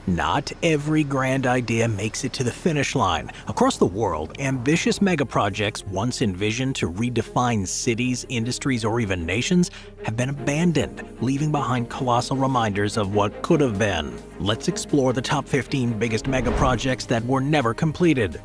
Not every grand idea makes it to the finish line. Across the world, ambitious megaprojects once envisioned to redefine cities, industries, or even nations have been abandoned, leaving behind colossal reminders of what could have been. Let's explore the top 15 biggest megaprojects that were never completed.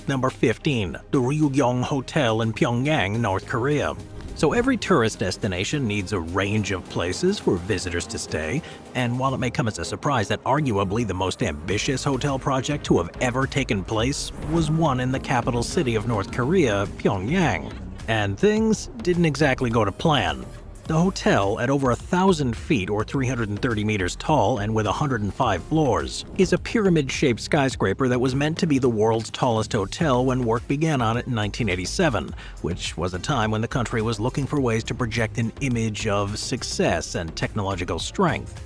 Number 15. The Ryugyong Hotel in Pyongyang, North Korea. So every tourist destination needs a range of places for visitors to stay, and while it may come as a surprise that arguably the most ambitious hotel project to have ever taken place was one in the capital city of North Korea, Pyongyang. And things didn't exactly go to plan. The hotel, at over 1,000 feet or 330 meters tall and with 105 floors, is a pyramid-shaped skyscraper that was meant to be the world's tallest hotel when work began on it in 1987, which was a time when the country was looking for ways to project an image of success and technological strength.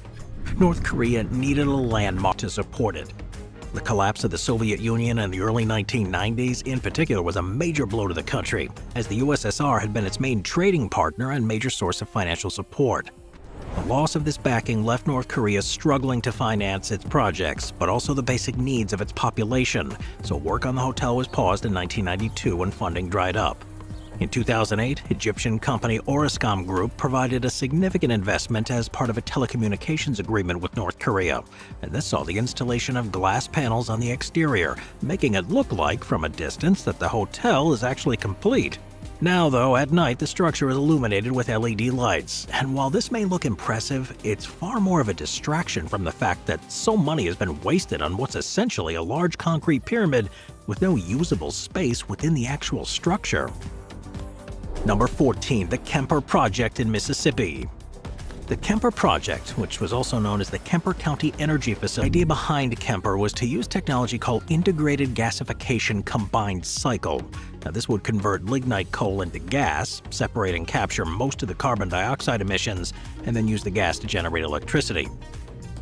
North Korea needed a landmark to support it. The collapse of the Soviet Union in the early 1990s in particular was a major blow to the country, as the USSR had been its main trading partner and major source of financial support. The loss of this backing left North Korea struggling to finance its projects, but also the basic needs of its population, so work on the hotel was paused in 1992 when funding dried up. In 2008, Egyptian company Orascom Group provided a significant investment as part of a telecommunications agreement with North Korea, and this saw the installation of glass panels on the exterior, making it look like, from a distance, that the hotel is actually complete. Now, though, at night the structure is illuminated with LED lights, and while this may look impressive, it's far more of a distraction from the fact that so money has been wasted on what's essentially a large concrete pyramid with no usable space within the actual structure. Number 14. The Kemper Project in Mississippi. The Kemper Project, which was also known as the Kemper County Energy Facility, the idea behind Kemper was to use technology called integrated gasification combined cycle. Now, this would convert lignite coal into gas, separate and capture most of the carbon dioxide emissions, and then use the gas to generate electricity.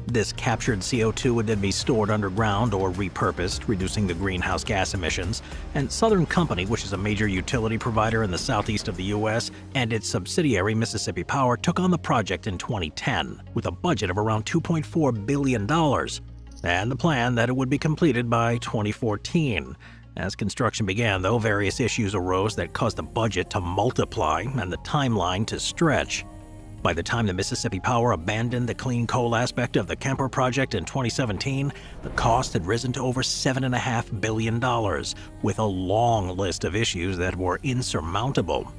This captured CO2 would then be stored underground or repurposed, reducing the greenhouse gas emissions, and Southern Company, which is a major utility provider in the southeast of the U.S., and its subsidiary Mississippi Power took on the project in 2010, with a budget of around $2.4 billion, and the plan that it would be completed by 2014. As construction began, though, various issues arose that caused the budget to multiply and the timeline to stretch. By the time the Mississippi Power abandoned the clean coal aspect of the Kemper project in 2017, the cost had risen to over $7.5 billion, with a long list of issues that were insurmountable.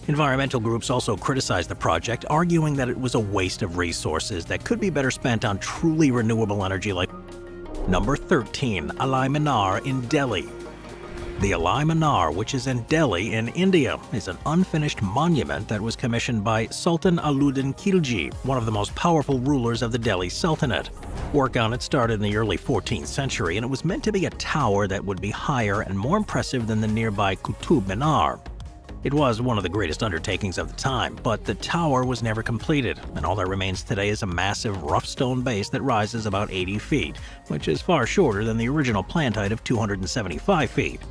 Environmental groups also criticized the project, arguing that it was a waste of resources that could be better spent on truly renewable energy like Number 13. Alai Minar in Delhi. The Alai Minar, which is in Delhi in India, is an unfinished monument that was commissioned by Sultan Alauddin Khilji, one of the most powerful rulers of the Delhi Sultanate. Work on it started in the early 14th century, and it was meant to be a tower that would be higher and more impressive than the nearby Qutub Minar. It was one of the greatest undertakings of the time, but the tower was never completed, and all that remains today is a massive rough stone base that rises about 80 feet, which is far shorter than the original planned height of 275 feet.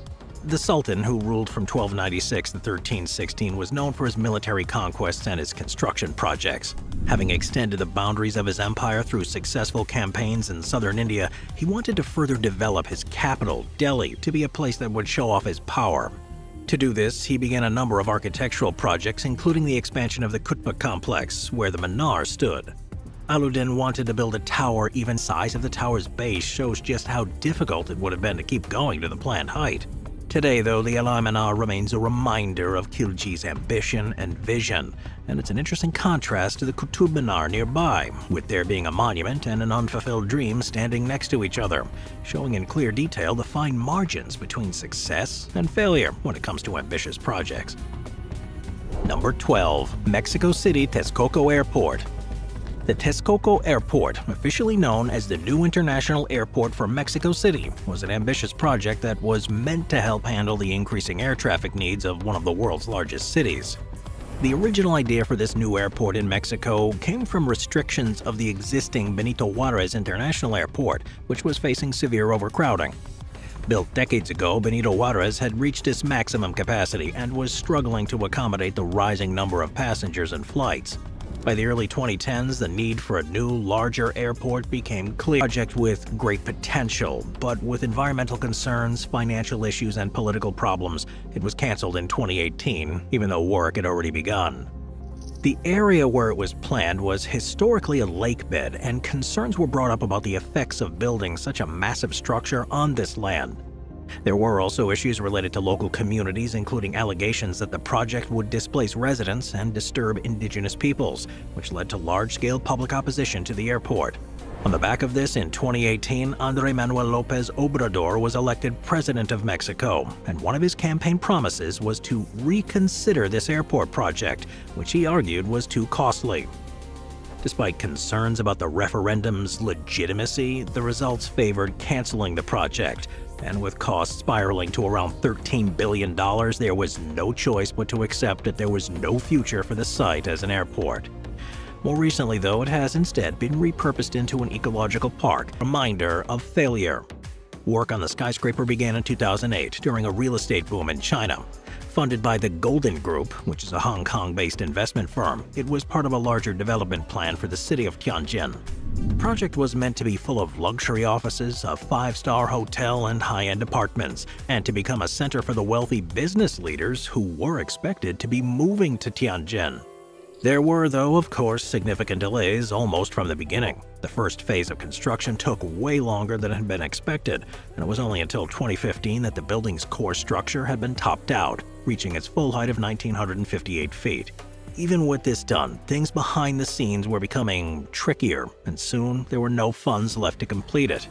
The Sultan, who ruled from 1296 to 1316, was known for his military conquests and his construction projects. Having extended the boundaries of his empire through successful campaigns in southern India, he wanted to further develop his capital, Delhi, to be a place that would show off his power. To do this, he began a number of architectural projects, including the expansion of the Qutb complex, where the Minar stood. Alauddin wanted to build a tower. Even the size of the tower's base shows just how difficult it would have been to keep going to the planned height. Today, though, the Alai Minar remains a reminder of Khilji's ambition and vision, and it's an interesting contrast to the Qutub Minar nearby, with there being a monument and an unfulfilled dream standing next to each other, showing in clear detail the fine margins between success and failure when it comes to ambitious projects. Number 12. Mexico City Texcoco Airport. The Texcoco Airport, officially known as the new international airport for Mexico City, was an ambitious project that was meant to help handle the increasing air traffic needs of one of the world's largest cities. The original idea for this new airport in Mexico came from restrictions of the existing Benito Juarez International Airport, which was facing severe overcrowding. Built decades ago, Benito Juarez had reached its maximum capacity and was struggling to accommodate the rising number of passengers and flights. By the early 2010s, the need for a new, larger airport became clear. A project with great potential, but with environmental concerns, financial issues, and political problems, it was canceled in 2018, even though work had already begun. The area where it was planned was historically a lake bed, and concerns were brought up about the effects of building such a massive structure on this land. There were also issues related to local communities, including allegations that the project would displace residents and disturb indigenous peoples, which led to large-scale public opposition to the airport. On the back of this, in 2018, Andrés Manuel López Obrador was elected president of Mexico, and one of his campaign promises was to reconsider this airport project, which he argued was too costly. Despite concerns about the referendum's legitimacy, the results favored canceling the project, and with costs spiraling to around $13 billion, there was no choice but to accept that there was no future for the site as an airport. More recently, though, it has instead been repurposed into an ecological park, a reminder of failure. Work on the skyscraper began in 2008 during a real estate boom in China. Funded by the Golden Group, which is a Hong Kong-based investment firm, it was part of a larger development plan for the city of Tianjin. The project was meant to be full of luxury offices, a five-star hotel, and high-end apartments, and to become a center for the wealthy business leaders who were expected to be moving to Tianjin. There were, though, of course, significant delays almost from the beginning. The first phase of construction took way longer than had been expected, and it was only until 2015 that the building's core structure had been topped out, reaching its full height of 1,958 feet. Even with this done, things behind the scenes were becoming trickier, and soon there were no funds left to complete it.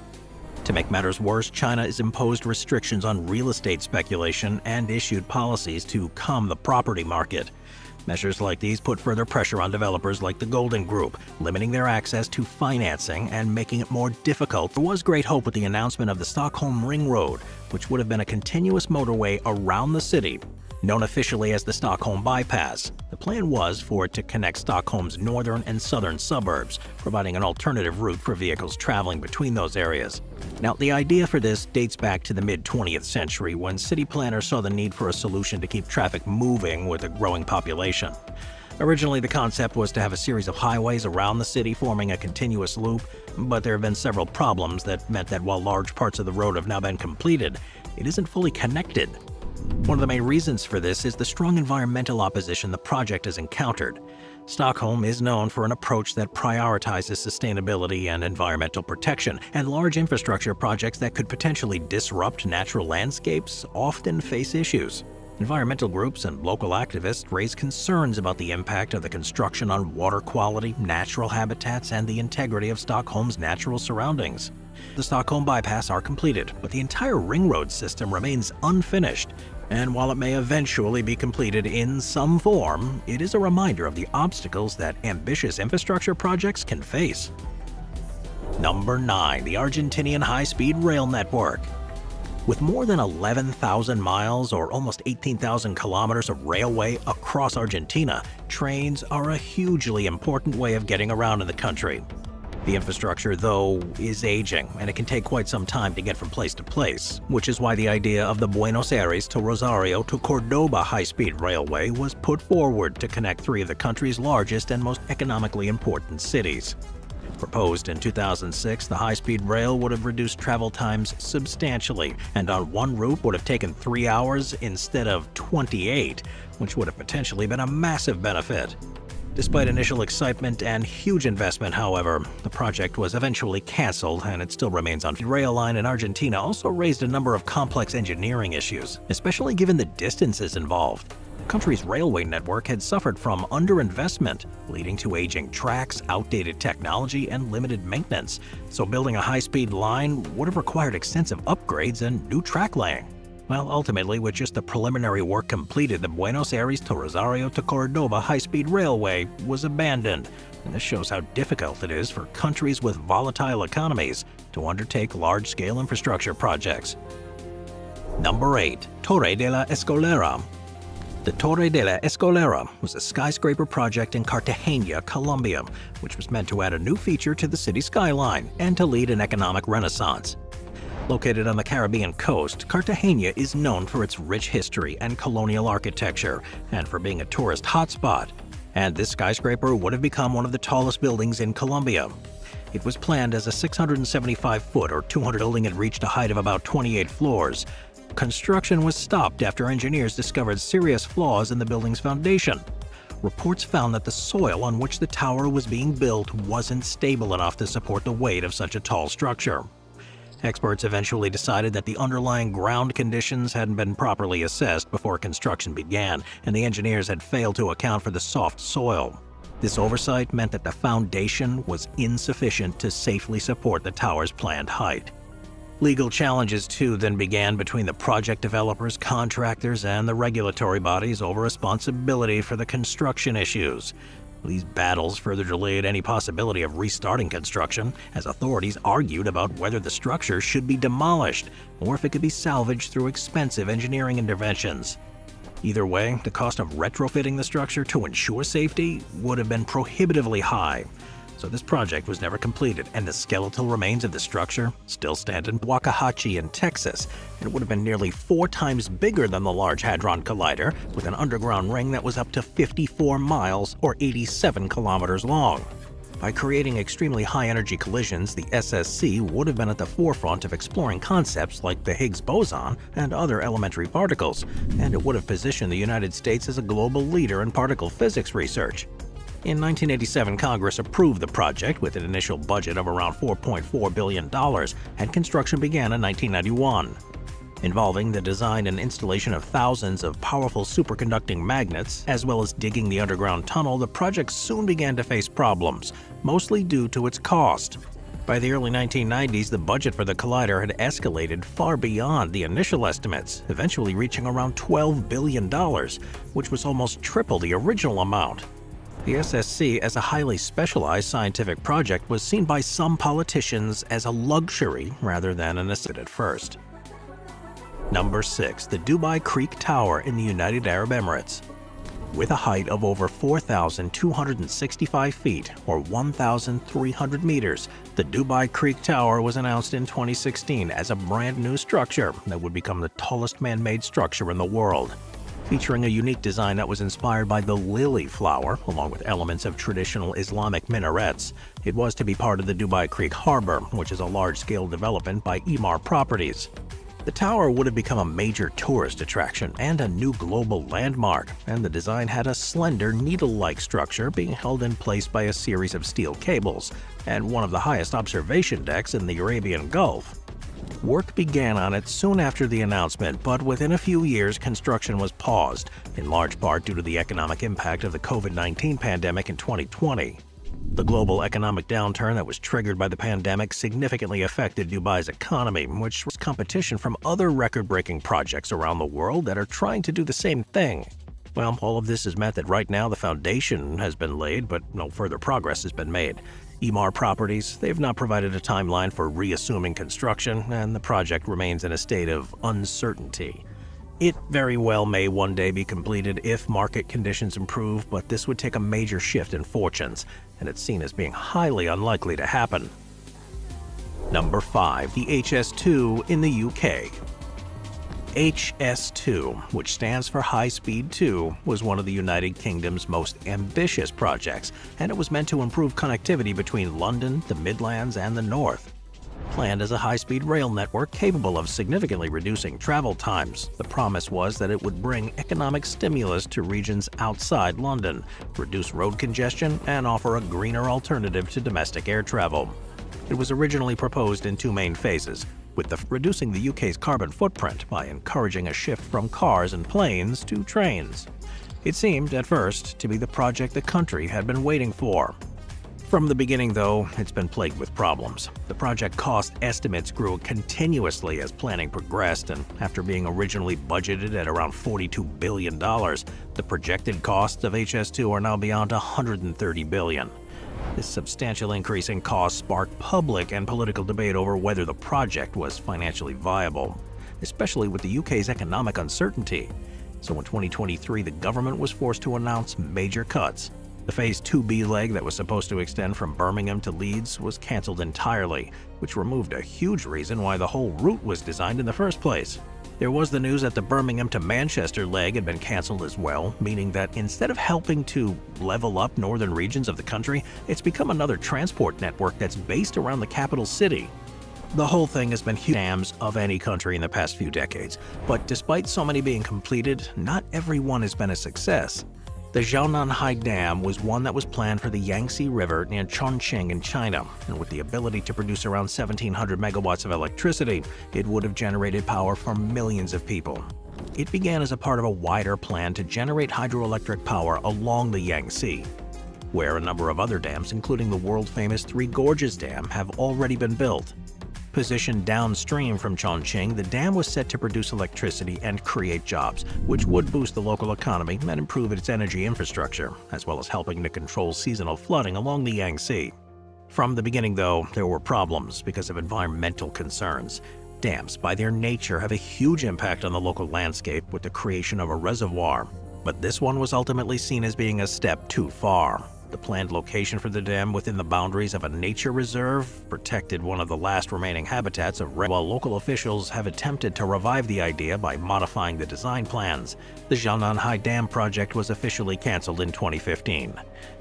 To make matters worse, China has imposed restrictions on real estate speculation and issued policies to calm the property market. Measures like these put further pressure on developers like the Golden Group, limiting their access to financing and making it more difficult. There was great hope with the announcement of the Stockholm Ring Road, which would have been a continuous motorway around the city, known officially as the Stockholm Bypass. The plan was for it to connect Stockholm's northern and southern suburbs, providing an alternative route for vehicles traveling between those areas. Now, the idea for this dates back to the mid-20th century, when city planners saw the need for a solution to keep traffic moving with a growing population. Originally, the concept was to have a series of highways around the city forming a continuous loop, but there have been several problems that meant that while large parts of the road have now been completed, it isn't fully connected. One of the main reasons for this is the strong environmental opposition the project has encountered. Stockholm is known for an approach that prioritizes sustainability and environmental protection, and large infrastructure projects that could potentially disrupt natural landscapes often face issues. Environmental groups and local activists raise concerns about the impact of the construction on water quality, natural habitats, and the integrity of Stockholm's natural surroundings. The Stockholm Bypass are completed, but the entire ring road system remains unfinished. And while it may eventually be completed in some form, it is a reminder of the obstacles that ambitious infrastructure projects can face. Number 9. The Argentinian high-speed rail network. With more than 11,000 miles or almost 18,000 kilometers of railway across Argentina, trains are a hugely important way of getting around in the country. The infrastructure, though, is aging, and it can take quite some time to get from place to place, which is why the idea of the Buenos Aires to Rosario to Cordoba high-speed railway was put forward to connect three of the country's largest and most economically important cities. Proposed in 2006, the high-speed rail would have reduced travel times substantially, and on one route would have taken 3 hours instead of 28, which would have potentially been a massive benefit. Despite initial excitement and huge investment, however, the project was eventually canceled and it still remains on. The rail line in Argentina also raised a number of complex engineering issues, especially given the distances involved. The country's railway network had suffered from underinvestment, leading to aging tracks, outdated technology, and limited maintenance, so building a high-speed line would have required extensive upgrades and new track laying. Well, ultimately, with just the preliminary work completed, the Buenos Aires to Rosario to Cordoba high-speed railway was abandoned, and this shows how difficult it is for countries with volatile economies to undertake large-scale infrastructure projects. Number 8. Torre de la Escalera. The Torre de la Escalera was a skyscraper project in Cartagena, Colombia, which was meant to add a new feature to the city skyline and to lead an economic renaissance. Located on the Caribbean coast, Cartagena is known for its rich history and colonial architecture, and for being a tourist hotspot. And this skyscraper would have become one of the tallest buildings in Colombia. It was planned as a 675-foot or 200 building. It reached a height of about 28 floors. Construction was stopped after engineers discovered serious flaws in the building's foundation. Reports found that the soil on which the tower was being built wasn't stable enough to support the weight of such a tall structure. Experts eventually decided that the underlying ground conditions hadn't been properly assessed before construction began, and the engineers had failed to account for the soft soil. This oversight meant that the foundation was insufficient to safely support the tower's planned height. Legal challenges, too, then began between the project developers, contractors, and the regulatory bodies over responsibility for the construction issues. These battles further delayed any possibility of restarting construction, as authorities argued about whether the structure should be demolished or if it could be salvaged through expensive engineering interventions. Either way, the cost of retrofitting the structure to ensure safety would have been prohibitively high. So this project was never completed, and the skeletal remains of the structure still stand in Waxahachie in Texas. It would have been nearly 4 times bigger than the Large Hadron Collider, with an underground ring that was up to 54 miles or 87 kilometers long. By creating extremely high-energy collisions, the SSC would have been at the forefront of exploring concepts like the Higgs boson and other elementary particles, and it would have positioned the United States as a global leader in particle physics research. In 1987, Congress approved the project with an initial budget of around $4.4 billion, and construction began in 1991. Involving the design and installation of thousands of powerful superconducting magnets, as well as digging the underground tunnel, the project soon began to face problems, mostly due to its cost. By the early 1990s, the budget for the collider had escalated far beyond the initial estimates, eventually reaching around $12 billion, which was almost triple the original amount. The SSC, as a highly specialized scientific project, was seen by some politicians as a luxury rather than a necessity at first. Number 6. The Dubai Creek Tower in the United Arab Emirates. With a height of over 4,265 feet, or 1,300 meters, the Dubai Creek Tower was announced in 2016 as a brand new structure that would become the tallest man-made structure in the world. Featuring a unique design that was inspired by the lily flower, along with elements of traditional Islamic minarets, it was to be part of the Dubai Creek Harbor, which is a large-scale development by Emaar Properties. The tower would have become a major tourist attraction and a new global landmark, and the design had a slender, needle-like structure being held in place by a series of steel cables, and one of the highest observation decks in the Arabian Gulf. Work began on it soon after the announcement, but within a few years construction was paused, in large part due to the economic impact of the COVID-19 pandemic in 2020. The global economic downturn that was triggered by the pandemic significantly affected Dubai's economy, which was competition from other record-breaking projects around the world that are trying to do the same thing. Well, all of this has meant that right now the foundation has been laid, but no further progress has been made. Emaar Properties, they've not provided a timeline for reassuming construction, and the project remains in a state of uncertainty. It very well may one day be completed if market conditions improve, but this would take a major shift in fortunes, and it's seen as being highly unlikely to happen. Number 5. The HS2 in the UK. HS2, which stands for High Speed 2, was one of the United Kingdom's most ambitious projects, and it was meant to improve connectivity between London, the Midlands, and the North. Planned as a high-speed rail network capable of significantly reducing travel times, the promise was that it would bring economic stimulus to regions outside London, reduce road congestion, and offer a greener alternative to domestic air travel. It was originally proposed in 2 main phases, with reducing the UK's carbon footprint by encouraging a shift from cars and planes to trains. It seemed, at first, to be the project the country had been waiting for. From the beginning, though, it's been plagued with problems. The project cost estimates grew continuously as planning progressed, and after being originally budgeted at around $42 billion, the projected costs of HS2 are now beyond $130 billion. This substantial increase in cost sparked public and political debate over whether the project was financially viable, especially with the UK's economic uncertainty. So in 2023, the government was forced to announce major cuts. The Phase 2B leg that was supposed to extend from Birmingham to Leeds was cancelled entirely, which removed a huge reason why the whole route was designed in the first place. There was the news that the Birmingham to Manchester leg had been cancelled as well, meaning that instead of helping to level up northern regions of the country, it's become another transport network that's based around the capital city. The whole thing has been huge dams of any country in the past few decades, but despite so many being completed, not every one has been a success. The Jiaonanhai Dam was one that was planned for the Yangtze River near Chongqing in China, and with the ability to produce around 1,700 megawatts of electricity, it would have generated power for millions of people. It began as a part of a wider plan to generate hydroelectric power along the Yangtze, where a number of other dams, including the world-famous Three Gorges Dam, have already been built. Positioned downstream from Chongqing, the dam was set to produce electricity and create jobs, which would boost the local economy and improve its energy infrastructure, as well as helping to control seasonal flooding along the Yangtze. From the beginning, though, there were problems because of environmental concerns. Dams, by their nature, have a huge impact on the local landscape with the creation of a reservoir, but this one was ultimately seen as being a step too far. The planned location for the dam within the boundaries of a nature reserve protected one of the last remaining habitats of while local officials have attempted to revive the idea by modifying the design plans. The Jiaonanhai Dam project was officially cancelled in 2015.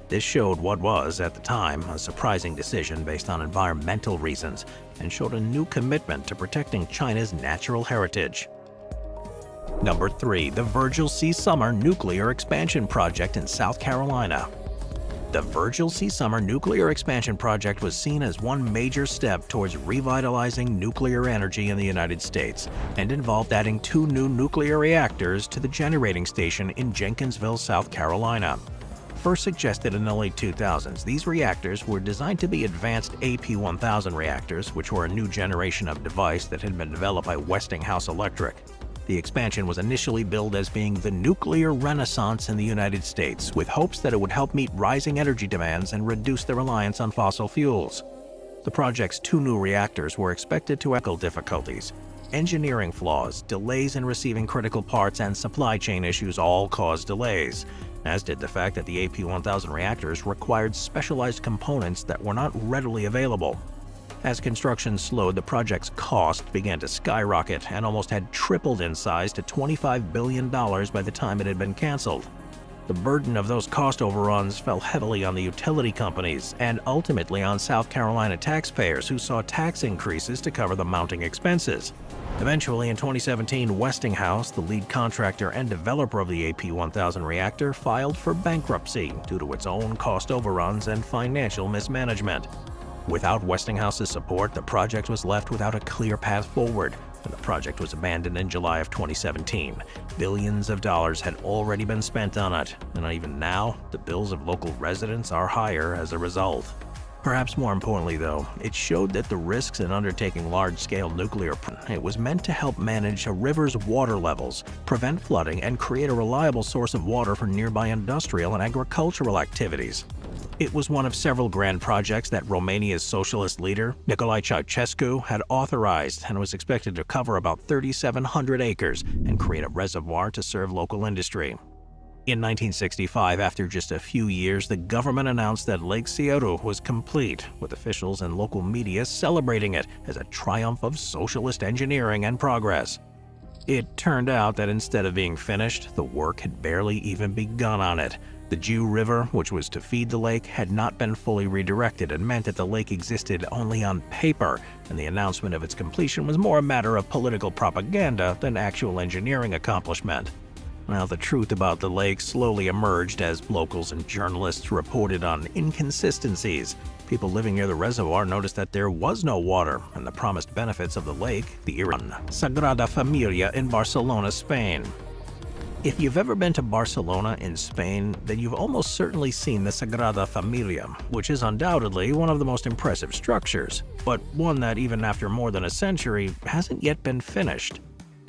This showed what was, at the time, a surprising decision based on environmental reasons and showed a new commitment to protecting China's natural heritage. Number 3. The Virgil C. Summer Nuclear Expansion Project in South Carolina. The Virgil C. Summer Nuclear Expansion Project was seen as one major step towards revitalizing nuclear energy in the United States and involved adding 2 new nuclear reactors to the generating station in Jenkinsville, South Carolina. First suggested in the late 2000s, these reactors were designed to be advanced AP1000 reactors, which were a new generation of device that had been developed by Westinghouse Electric. The expansion was initially billed as being the nuclear renaissance in the United States, with hopes that it would help meet rising energy demands and reduce the reliance on fossil fuels. The project's 2 new reactors were expected to tackle difficulties. Engineering flaws, delays in receiving critical parts, and supply chain issues all caused delays, as did the fact that the AP1000 reactors required specialized components that were not readily available. As construction slowed, the project's cost began to skyrocket and almost had tripled in size to $25 billion by the time it had been canceled. The burden of those cost overruns fell heavily on the utility companies and ultimately on South Carolina taxpayers, who saw tax increases to cover the mounting expenses. Eventually, in 2017, Westinghouse, the lead contractor and developer of the AP1000 reactor, filed for bankruptcy due to its own cost overruns and financial mismanagement. Without Westinghouse's support, the project was left without a clear path forward, and the project was abandoned in July of 2017. Billions of dollars had already been spent on it, and even now, the bills of local residents are higher as a result. Perhaps more importantly, though, it showed that the risks in undertaking large-scale nuclear it was meant to help manage a river's water levels, prevent flooding, and create a reliable source of water for nearby industrial and agricultural activities. It was one of several grand projects that Romania's socialist leader, Nicolae Ceausescu, had authorized and was expected to cover about 3,700 acres and create a reservoir to serve local industry. In 1965, after just a few years, the government announced that Lake Siaru was complete, with officials and local media celebrating it as a triumph of socialist engineering and progress. It turned out that instead of being finished, the work had barely even begun on it. The Jiu River, which was to feed the lake, had not been fully redirected and meant that the lake existed only on paper, and the announcement of its completion was more a matter of political propaganda than actual engineering accomplishment. Well, the truth about the lake slowly emerged as locals and journalists reported on inconsistencies. People living near the reservoir noticed that there was no water, and the promised benefits of the lake, the Sagrada Familia in Barcelona, Spain. If you've ever been to Barcelona in Spain, then you've almost certainly seen the Sagrada Familia, which is undoubtedly one of the most impressive structures, but one that even after more than a century hasn't yet been finished.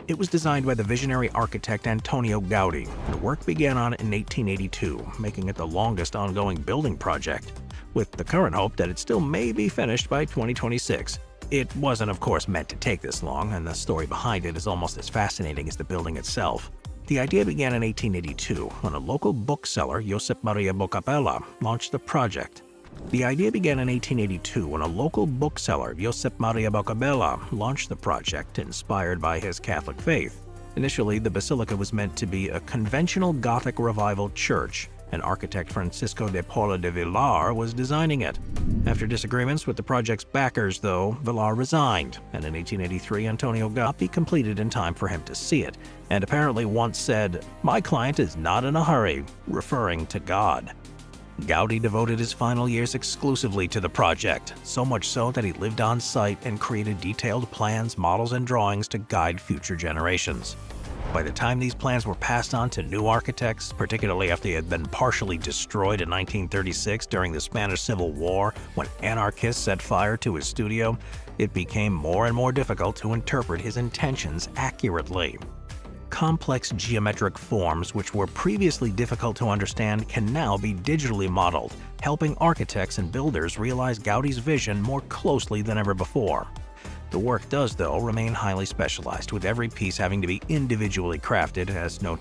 It was designed by the visionary architect Antonio Gaudí, and work began on it in 1882, making it the longest ongoing building project, with the current hope that it still may be finished by 2026. It wasn't, of course, meant to take this long, and the story behind it is almost as fascinating as the building itself. The idea began in 1882 when a local bookseller, Josep Maria Bocabella, launched the project. The idea began in 1882 when a local bookseller, Josep Maria Boccabella, launched the project inspired by his Catholic faith. Initially, the basilica was meant to be a conventional Gothic revival church, and architect Francisco de Paula de Villar was designing it. After disagreements with the project's backers, though, Villar resigned, and in 1883 Antonio Gaudí completed in time for him to see it, and apparently once said, "My client is not in a hurry," referring to God. Gaudí devoted his final years exclusively to the project, so much so that he lived on site and created detailed plans, models, and drawings to guide future generations. By the time these plans were passed on to new architects, particularly after they had been partially destroyed in 1936 during the Spanish Civil War when anarchists set fire to his studio, it became more and more difficult to interpret his intentions accurately. Complex geometric forms which were previously difficult to understand can now be digitally modeled, helping architects and builders realize Gaudí's vision more closely than ever before. The work does, though, remain highly specialized, with every piece having to be individually crafted, as no